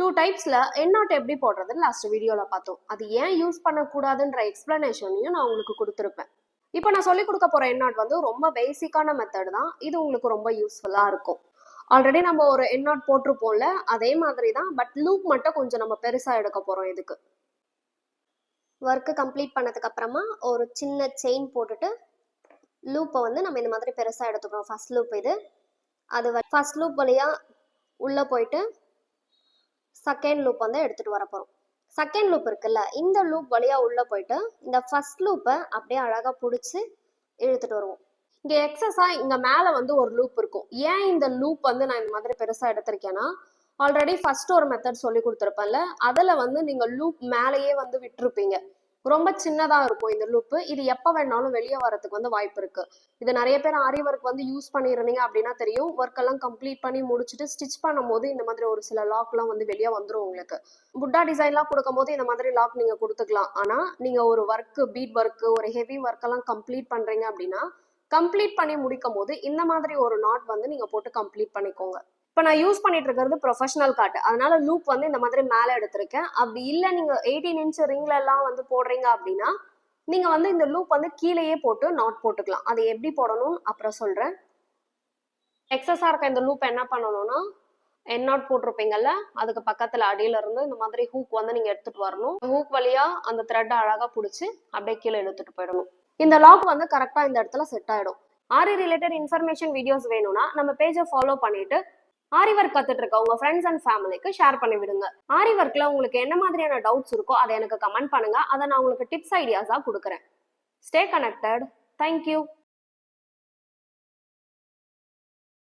Two டைப்ஸ்ல N not எப்படி போடுறதுன்னு last வீடியோல பார்த்தோம். அது ஏன் யூஸ் பண்ணக்கூடாதுன்ற எக்ஸ்பிளனேஷனையும் நான் உங்களுக்கு கொடுத்துருப்பேன். இப்போ நான் சொல்லிக் கொடுக்க போற என் நாட் வந்து ரொம்ப பேசிக்கான மெத்தட் தான். இது உங்களுக்கு ரொம்ப யூஸ்ஃபுல்லா இருக்கும். ஆல்ரெடி நம்ம ஒரு என் நாட் போட்டிருப்போம்ல, அதே மாதிரி தான். பட் லூப் மட்டும் கொஞ்சம் நம்ம பெருசா எடுக்க போறோம். இதுக்கு ஒர்க்கு கம்ப்ளீட் பண்ணதுக்கு அப்புறமா ஒரு சின்ன செயின் போட்டுட்டு லூப்பை வந்து நம்ம இந்த மாதிரி பெருசா எடுத்துக்கிறோம். ஃபர்ஸ்ட் லூப் இது. அது ஃபர்ஸ்ட் லூப் வழியா உள்ள போயிட்டு செகண்ட் லூப் வந்து எடுத்துட்டு வர போறோம். செகண்ட் லூப் இருக்குல்ல, இந்த லூப் வழியா உள்ள போயிட்டு இந்த ஃபர்ஸ்ட் லூப்பை அப்படியே அழகா பிடிச்சி இழுத்துட்டு வருவோம். இங்க எக்ஸஸா இங்க மேல வந்து ஒரு லூப் இருக்கும். ஏன் இந்த லூப் வந்து நான் இந்த மாதிரி பெருசா எடுத்திருக்கேன்னா, ஆல்ரெடி ஃபர்ஸ்ட் ஒரு மெத்தட் சொல்லி கொடுத்துருப்பேன்ல, அதுல வந்து நீங்க லூப் மேலேயே வந்து விட்டுருப்பீங்க. ரொம்ப சின்னதா இருக்கும் இந்த லூப்பு. இது எப்ப வேணாலும் வெளியே வரதுக்கு வந்து வாய்ப்பு இருக்கு. இது நிறைய பேர் ஆரி ஒர்க் வந்து யூஸ் பண்ணிருந்தீங்க அப்படின்னா தெரியும். ஒர்க் எல்லாம் கம்ப்ளீட் பண்ணி முடிச்சுட்டு ஸ்டிச் பண்ணும் போது இந்த மாதிரி ஒரு சில லாக் எல்லாம் வந்து வெளியே வந்துடும். உங்களுக்கு புட்டா டிசைன் எல்லாம் கொடுக்கும் போது இந்த மாதிரி லாக் நீங்க கொடுத்துக்கலாம். ஆனா நீங்க ஒரு ஒர்க், பீட் ஒர்க், ஒரு ஹெவி ஒர்க் எல்லாம் கம்ப்ளீட் பண்றீங்க அப்படின்னா, கம்ப்ளீட் பண்ணி முடிக்கும் போது இந்த மாதிரி ஒரு நாட் வந்து நீங்க போட்டு கம்ப்ளீட் பண்ணிக்கோங்க. இப்போ நான் யூஸ் பண்ணிட்டு இருக்கிறது ப்ரொஃபஷனல் காட், அதனால லூப் வந்து இந்த மாதிரி மேலே எடுத்திருக்கேன். அப்படி இல்லை நீங்க 18 இன்ச் ரிங்ல எல்லாம் வந்து போடுறீங்க அப்படின்னா நீங்க வந்து இந்த லூப் வந்து கீழேயே போட்டு நாட் போட்டுக்கலாம். அதை எப்படி போடணும் அப்புறம் சொல்றேன். எக்ஸஸா இருக்க இந்த லூப் என்ன பண்ணணும்னா, என் நாட் போட்டிருப்பீங்கல்ல, அதுக்கு பக்கத்துல அடியில இருந்து இந்த மாதிரி ஹூக் வந்து நீங்க எடுத்துட்டு வரணும். ஹூக் வழியா அந்த த்ரெட் அழகா பிடிச்சி அப்படியே கீழே இழுத்துட்டு போயிடணும். இந்த லாக் வந்து கரெக்டா இந்த இடத்துல செட் ஆயிடும். ஆரி ரிலேட்டட் இன்ஃபர்மேஷன் வீடியோஸ் வேணும்னா நம்ம பேஜை ஃபாலோ பண்ணிட்டு ஆரி ஒர்க் கத்துட்டு இருக்க உங்க ஃப்ரெண்ட்ஸ் அண்ட் ஃபேமிலிக்கு ஷேர் பண்ணி விடுங்க. ஆரி ஒர்க்ல உங்களுக்கு என்ன மாதிரியான டவுட்ஸ் இருக்கோ அதை எனக்கு கமெண்ட் பண்ணுங்க. அதை நான் உங்களுக்கு டிப்ஸ் ஐடியாஸா கொடுக்குறேன். Stay connected. தேங்க்யூ.